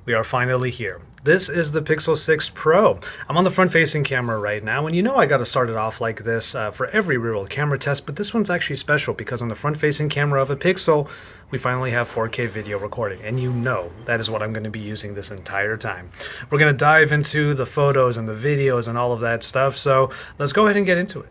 We are finally here. This is the Pixel 6 Pro. I'm on the front-facing camera right now, and you know I got to start it off like this for every real camera test, but this one's actually special because on the front-facing camera of a Pixel, we finally have 4K video recording, and you know that is what I'm going to be using this entire time. We're going to dive into the photos and the videos and all of that stuff, so let's go ahead and get into it.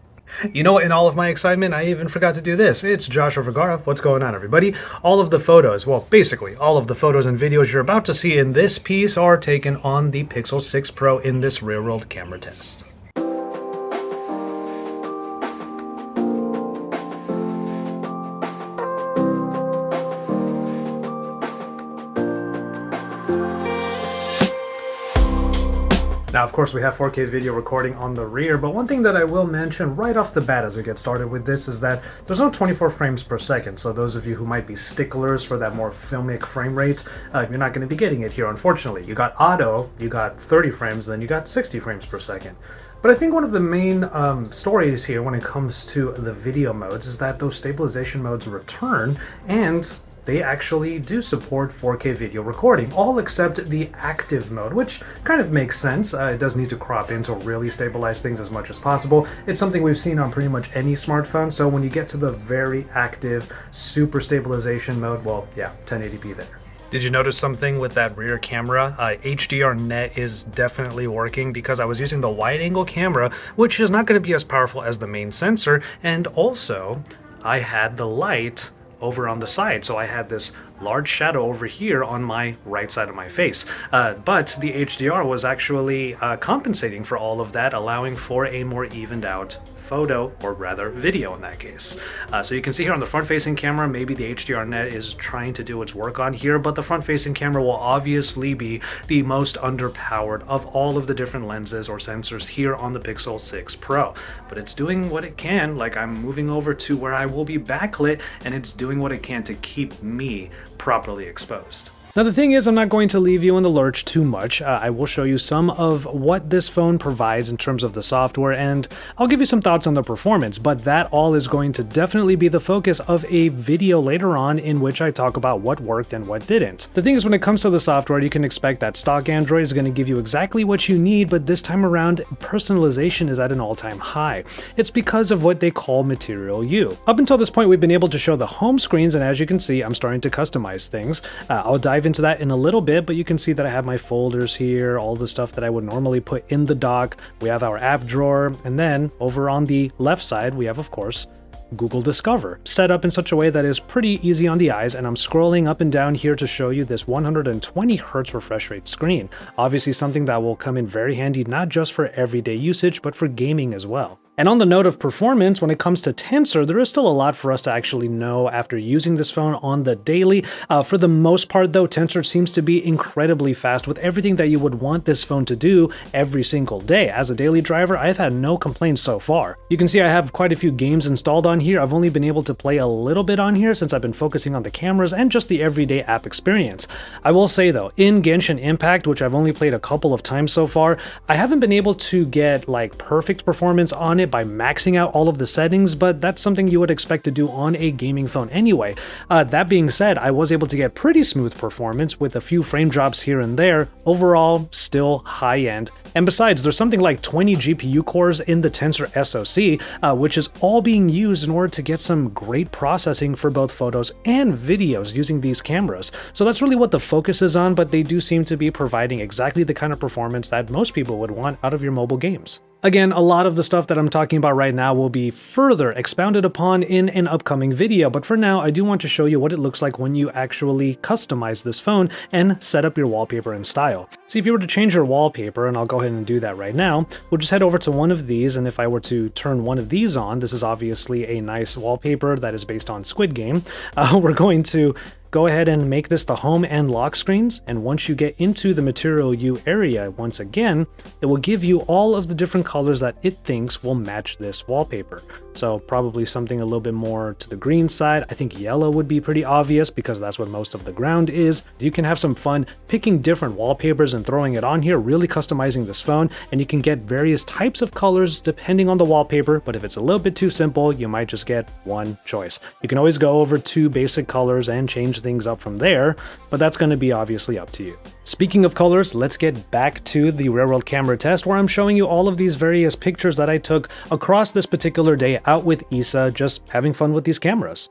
You know, in all of my excitement, I even forgot to do this. It's Joshua Vergara. What's going on, everybody? All of the photos, well, basically, all of the photos and videos you're about to see in this piece are taken on the Pixel 6 Pro in this real-world camera test. Now, of course, we have 4K video recording on the rear, but one thing that I will mention right off the bat as we get started with this is that there's no 24 frames per second, so those of you who might be sticklers for that more filmic frame rate, you're not going to be getting it here, unfortunately. You got auto, you got 30 frames, then you got 60 frames per second. But I think one of the main stories here when it comes to the video modes is that those stabilization modes return, and they actually do support 4K video recording, all except the active mode, which kind of makes sense. It does need to crop in to really stabilize things as much as possible. It's something we've seen on pretty much any smartphone, so when you get to the very active super stabilization mode, well, yeah, 1080p there. Did you notice something with that rear camera? HDR net is definitely working because I was using the wide angle camera, which is not going to be as powerful as the main sensor, and also I had the light over on the side, so I had this large shadow over here on my right side of my face. But the HDR was actually compensating for all of that, allowing for a more evened out photo, or rather video in that case. So you can see here on the front-facing camera, maybe the HDR net is trying to do its work on here, but the front-facing camera will obviously be the most underpowered of all of the different lenses or sensors here on the Pixel 6 Pro. But it's doing what it can, like I'm moving over to where I will be backlit, and it's doing what it can to keep me properly exposed. Now the thing is, I'm not going to leave you in the lurch too much. I will show you some of what this phone provides in terms of the software, and I'll give you some thoughts on the performance, but that all is going to definitely be the focus of a video later on in which I talk about what worked and what didn't. The thing is, when it comes to the software, you can expect that stock Android is going to give you exactly what you need, but this time around, personalization is at an all-time high. It's because of what they call Material You. Up until this point, we've been able to show the home screens, and as you can see, I'm starting to customize things. I'll dive into that in a little bit, but you can see that I have my folders here, all the stuff that I would normally put in the dock. We have our app drawer, and then over on the left side, we have, of course, Google Discover, set up in such a way that is pretty easy on the eyes, and I'm scrolling up and down here to show you this 120 Hz refresh rate screen. Obviously something that will come in very handy not just for everyday usage, but for gaming as well. And on the note of performance, when it comes to Tensor, there is still a lot for us to actually know after using this phone on the daily. For the most part though, Tensor seems to be incredibly fast with everything that you would want this phone to do every single day. As a daily driver, I've had no complaints so far. You can see I have quite a few games installed on here. I've only been able to play a little bit on here since I've been focusing on the cameras and just the everyday app experience. I will say though, in Genshin Impact, which I've only played a couple of times so far, I haven't been able to get like perfect performance on it by maxing out all of the settings, but that's something you would expect to do on a gaming phone anyway. That being said, I was able to get pretty smooth performance with a few frame drops here and there. Overall, still high-end. And besides, there's something like 20 GPU cores in the Tensor SoC, which is all being used in order to get some great processing for both photos and videos using these cameras. So that's really what the focus is on, but they do seem to be providing exactly the kind of performance that most people would want out of your mobile games. Again, a lot of the stuff that I'm talking about right now will be further expounded upon in an upcoming video, but for now, I do want to show you what it looks like when you actually customize this phone and set up your wallpaper and style. See, if you were to change your wallpaper, and I'll go ahead and do that right now, we'll just head over to one of these, and if I were to turn one of these on, this is obviously a nice wallpaper that is based on Squid Game. We're going to go ahead and make this the home and lock screens, and once you get into the Material You area, once again, it will give you all of the different colors that it thinks will match this wallpaper. So probably something a little bit more to the green side. I think yellow would be pretty obvious because that's what most of the ground is. You can have some fun picking different wallpapers and throwing it on here, really customizing this phone, and you can get various types of colors depending on the wallpaper, but if it's a little bit too simple, you might just get one choice. You can always go over to basic colors and change things up from there, but that's going to be obviously up to you. Speaking of colors, let's get back to the real-world camera test where I'm showing you all of these various pictures that I took across this particular day out with Isa, just having fun with these cameras.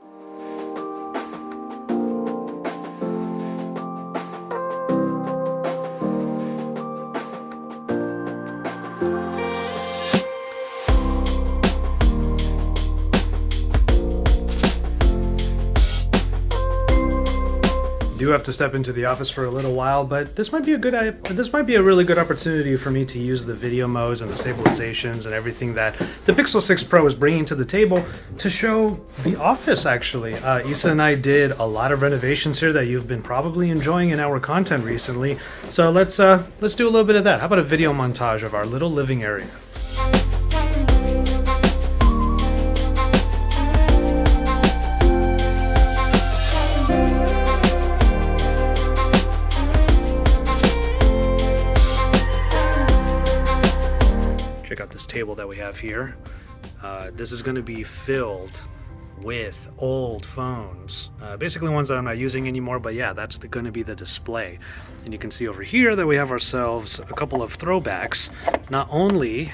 Do have to step into the office for a little while, but this might be a really good opportunity for me to use the video modes and the stabilizations and everything that the Pixel 6 Pro is bringing to the table to show the office. Actually, Isa and I did a lot of renovations here that you've been probably enjoying in our content recently. So let's do a little bit of that. How about a video montage of our little living area? Check out this table that we have here. This is going to be filled with old phones, basically ones that I'm not using anymore, but yeah, that's going to be the display. And you can see over here that we have ourselves a couple of throwbacks, not only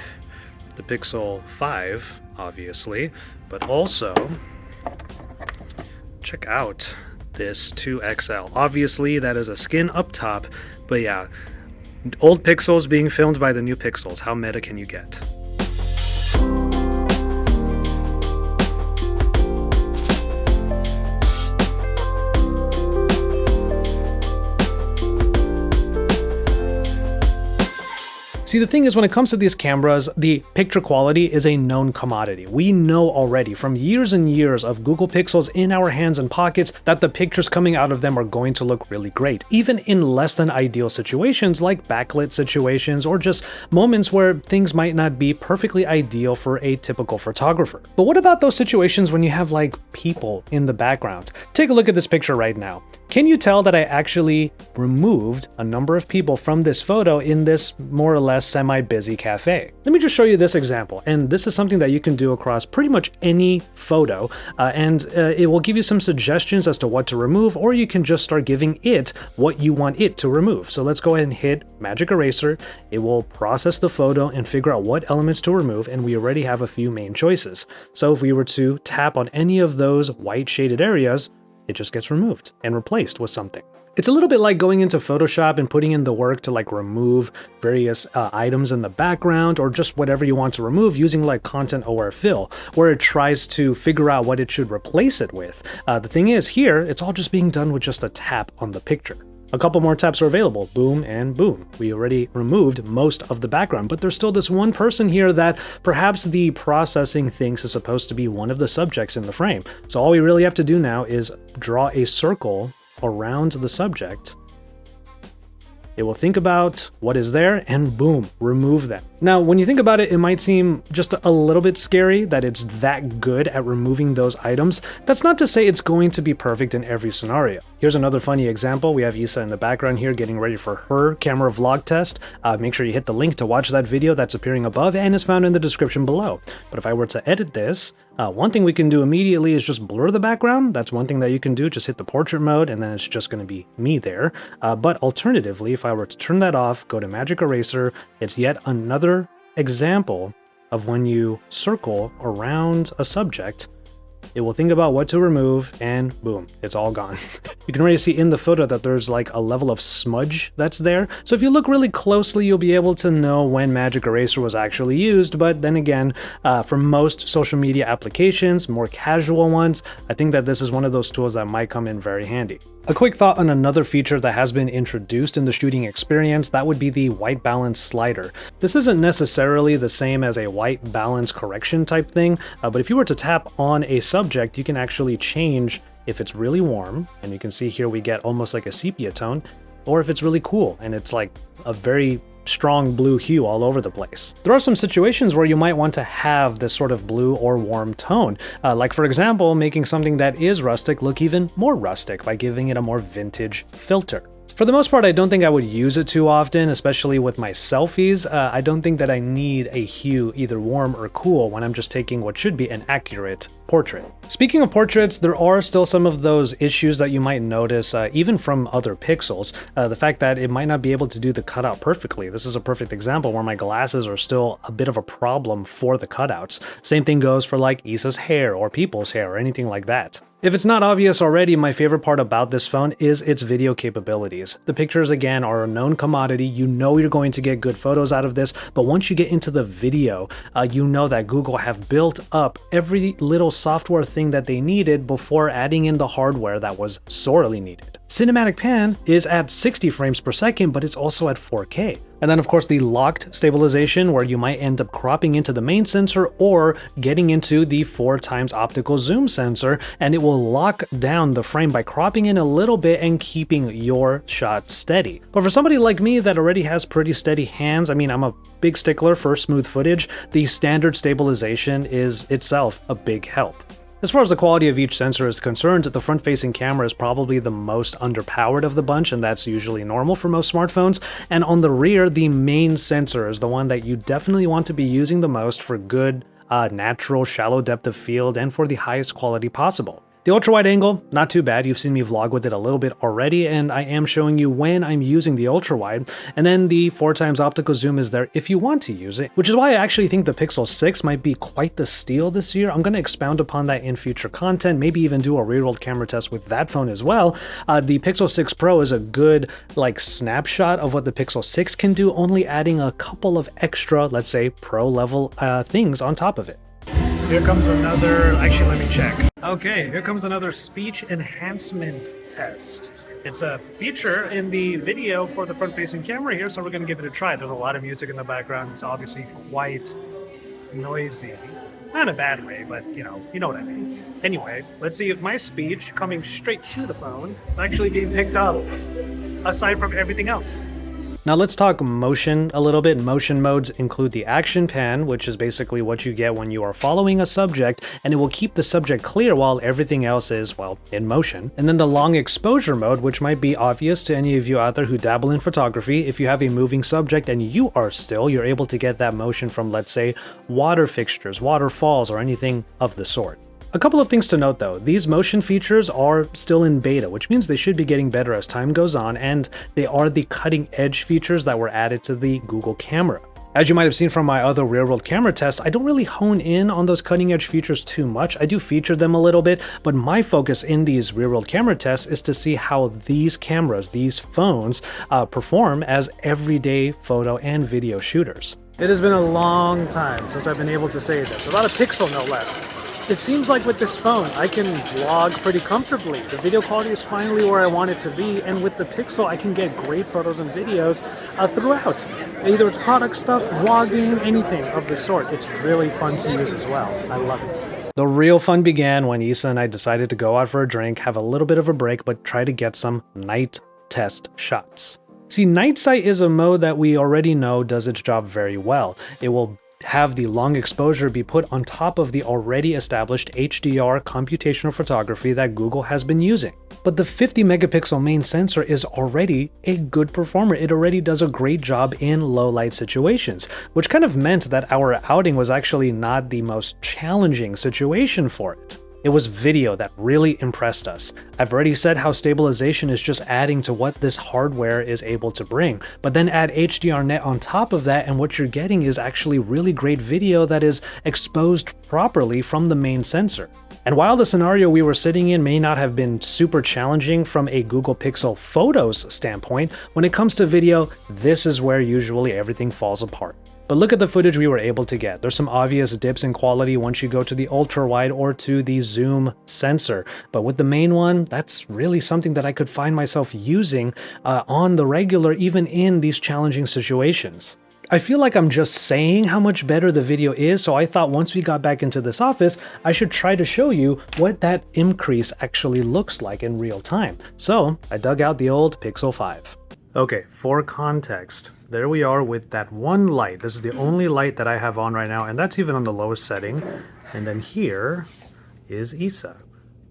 the Pixel 5, obviously, but also check out this 2XL. Obviously, that is a skin up top, but yeah, old Pixels being filmed by the new Pixels. How meta can you get? See, the thing is, when it comes to these cameras, the picture quality is a known commodity. We know already from years and years of Google Pixels in our hands and pockets that the pictures coming out of them are going to look really great, even in less than ideal situations like backlit situations or just moments where things might not be perfectly ideal for a typical photographer. But what about those situations when you have like people in the background? Take a look at this picture right now. Can you tell that I actually removed a number of people from this photo in this more or less semi-busy cafe? Let me just show you this example, and this is something that you can do across pretty much any photo, and it will give you some suggestions as to what to remove, or you can just start giving it what you want it to remove. So let's go ahead and hit Magic Eraser. It will process the photo and figure out what elements to remove, and we already have a few main choices. So if we were to tap on any of those white shaded areas, it just gets removed and replaced with something. It's a little bit like going into Photoshop and putting in the work to like remove various items in the background or just whatever you want to remove using like Content Aware Fill, where it tries to figure out what it should replace it with. The thing is here, it's all just being done with just a tap on the picture. A couple more taps are available, boom and boom. We already removed most of the background, but there's still this one person here that perhaps the processing thinks is supposed to be one of the subjects in the frame. So all we really have to do now is draw a circle around the subject. It will think about what is there and boom, remove them. Now, when you think about it, it might seem just a little bit scary that it's that good at removing those items. That's not to say it's going to be perfect in every scenario. Here's another funny example. We have Isa in the background here getting ready for her camera vlog test. Make sure you hit the link to watch that video that's appearing above and is found in the description below. But if I were to edit this, one thing we can do immediately is just blur the background. That's one thing that you can do. Just hit the portrait mode and then it's just going to be me there. But alternatively, if I were to turn that off, go to Magic Eraser, it's yet another example of when you circle around a subject, it will think about what to remove and boom, it's all gone. You can already see in the photo that there's like a level of smudge that's there. So if you look really closely, you'll be able to know when Magic Eraser was actually used. But then again, for most social media applications, more casual ones, I think that this is one of those tools that might come in very handy. A quick thought on another feature that has been introduced in the shooting experience, that would be the white balance slider. This isn't necessarily the same as a white balance correction type thing, but if you were to tap on a subject, you can actually change if it's really warm, and you can see here we get almost like a sepia tone, or if it's really cool and it's like a very strong blue hue all over the place. There are some situations where you might want to have this sort of blue or warm tone, like for example, making something that is rustic look even more rustic by giving it a more vintage filter. For the most part, I don't think I would use it too often, especially with my selfies. I don't think that I need a hue either warm or cool when I'm just taking what should be an accurate portrait. Speaking of portraits, there are still some of those issues that you might notice even from other pixels. The fact that it might not be able to do the cutout perfectly. This is a perfect example where my glasses are still a bit of a problem for the cutouts. Same thing goes for like Issa's hair or people's hair or anything like that. If it's not obvious already, my favorite part about this phone is its video capabilities. The pictures, again, are a known commodity. You know you're going to get good photos out of this, but once you get into the video, you know that Google have built up every little software thing that they needed before adding in the hardware that was sorely needed. Cinematic Pan is at 60 frames per second, but it's also at 4K. And then of course the locked stabilization, where you might end up cropping into the main sensor or getting into the 4x optical zoom sensor, and it will lock down the frame by cropping in a little bit and keeping your shot steady. But for somebody like me that already has pretty steady hands, I mean, I'm a big stickler for smooth footage, the standard stabilization is itself a big help. As far as the quality of each sensor is concerned, the front-facing camera is probably the most underpowered of the bunch, and that's usually normal for most smartphones. And on the rear, the main sensor is the one that you definitely want to be using the most for good, natural, shallow depth of field and for the highest quality possible. The ultra-wide angle, not too bad. You've seen me vlog with it a little bit already, and I am showing you when I'm using the ultra-wide. And then the 4x optical zoom is there if you want to use it, which is why I actually think the Pixel 6 might be quite the steal this year. I'm going to expound upon that in future content, maybe even do a real-world camera test with that phone as well. The Pixel 6 Pro is a good snapshot of what the Pixel 6 can do, only adding a couple of extra, let's say, pro-level things on top of it. Here comes another, actually let me check. Okay, here comes another speech enhancement test. It's a feature in the video for the front-facing camera here, so we're going to give it a try. There's a lot of music in the background. It's obviously quite noisy. Not in a bad way, but you know what I mean. Anyway, let's see if my speech coming straight to the phone is actually being picked up, aside from everything else. Now let's talk motion a little bit. Motion modes include the action pan, which is basically what you get when you are following a subject, and it will keep the subject clear while everything else is, well, in motion. And then the long exposure mode, which might be obvious to any of you out there who dabble in photography. If you have a moving subject and you are still, you're able to get that motion from, let's say, water fixtures, waterfalls, or anything of the sort. A couple of things to note though, these motion features are still in beta, which means they should be getting better as time goes on, and they are the cutting edge features that were added to the Google camera. As you might have seen from my other real-world camera tests, I don't really hone in on those cutting edge features too much. I do feature them a little bit, but my focus in these real-world camera tests is to see how these cameras, these phones, perform as everyday photo and video shooters. It has been a long time since I've been able to say this, about a pixel no less. It seems like with this phone, I can vlog pretty comfortably. The video quality is finally where I want it to be, and with the Pixel, I can get great photos and videos throughout. Either it's product stuff, vlogging, anything of the sort. It's really fun to use as well. I love it. The real fun began when Issa and I decided to go out for a drink, have a little bit of a break, but try to get some night test shots. See, night sight is a mode that we already know does its job very well. It will have the long exposure be put on top of the already established HDR computational photography that Google has been using. But the 50 megapixel main sensor is already a good performer. It already does a great job in low light situations, which kind of meant that our outing was actually not the most challenging situation for it. It was video that really impressed us. I've already said how stabilization is just adding to what this hardware is able to bring, but then add HDRnet on top of that and what you're getting is actually really great video that is exposed properly from the main sensor. And while the scenario we were sitting in may not have been super challenging from a Google Pixel Photos standpoint, when it comes to video, this is where usually everything falls apart. But look at the footage we were able to get. There's some obvious dips in quality once you go to the ultra-wide or to the zoom sensor. But with the main one, that's really something that I could find myself using on the regular, even in these challenging situations. I feel like I'm just saying how much better the video is, so I thought once we got back into this office, I should try to show you what that increase actually looks like in real time. So I dug out the old Pixel 5. Okay, for context, there we are with that one light. This is the only light that I have on right now, and that's even on the lowest setting. And then here is Issa.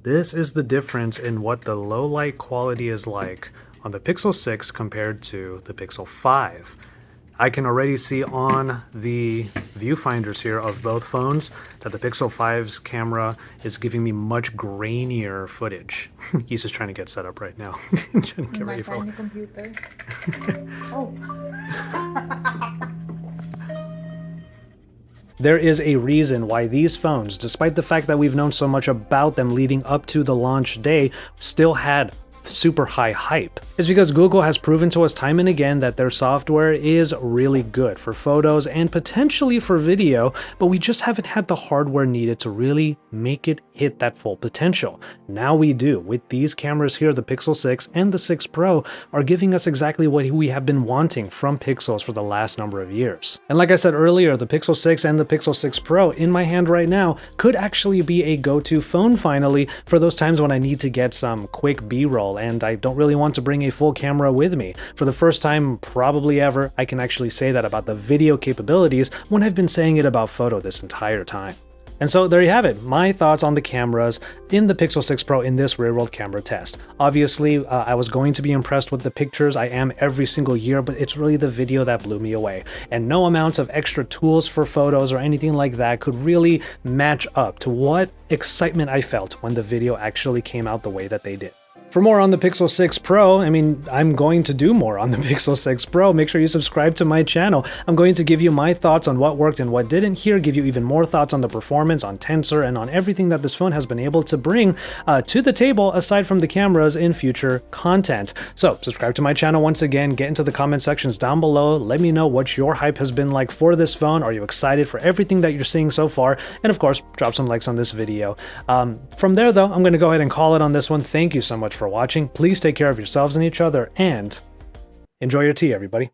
This is the difference in what the low light quality is like on the Pixel 6 compared to the Pixel 5. I can already see on the viewfinders here of both phones that the Pixel 5's camera is giving me much grainier footage. He's just trying to get set up right now. Trying to get ready for computer. Oh. There is a reason why these phones, despite the fact that we've known so much about them leading up to the launch day, still had super high hype. It's because Google has proven to us time and again that their software is really good for photos and potentially for video, but we just haven't had the hardware needed to really make it hit that full potential. Now we do. With these cameras here, the Pixel 6 and the 6 Pro are giving us exactly what we have been wanting from Pixels for the last number of years. And like I said earlier, the Pixel 6 and the Pixel 6 Pro in my hand right now could actually be a go-to phone finally for those times when I need to get some quick B-roll and I don't really want to bring a full camera with me. For the first time probably ever, I can actually say that about the video capabilities when I've been saying it about photo this entire time. And so there you have it, my thoughts on the cameras in the Pixel 6 Pro in this rear-world camera test. Obviously, I was going to be impressed with the pictures, I am every single year, but it's really the video that blew me away. And no amount of extra tools for photos or anything like that could really match up to what excitement I felt when the video actually came out the way that they did. For more on the Pixel 6 Pro, I'm going to do more on the Pixel 6 Pro. Make sure you subscribe to my channel. I'm going to give you my thoughts on what worked and what didn't here, give you even more thoughts on the performance, on Tensor, and on everything that this phone has been able to bring to the table aside from the cameras in future content. So subscribe to my channel once again, get into the comment sections down below, let me know what your hype has been like for this phone. Are you excited for everything that you're seeing so far? And of course, drop some likes on this video. From there though, I'm going to go ahead and call it on this one. Thank you so much for watching. Please take care of yourselves and each other, and enjoy your tea, everybody.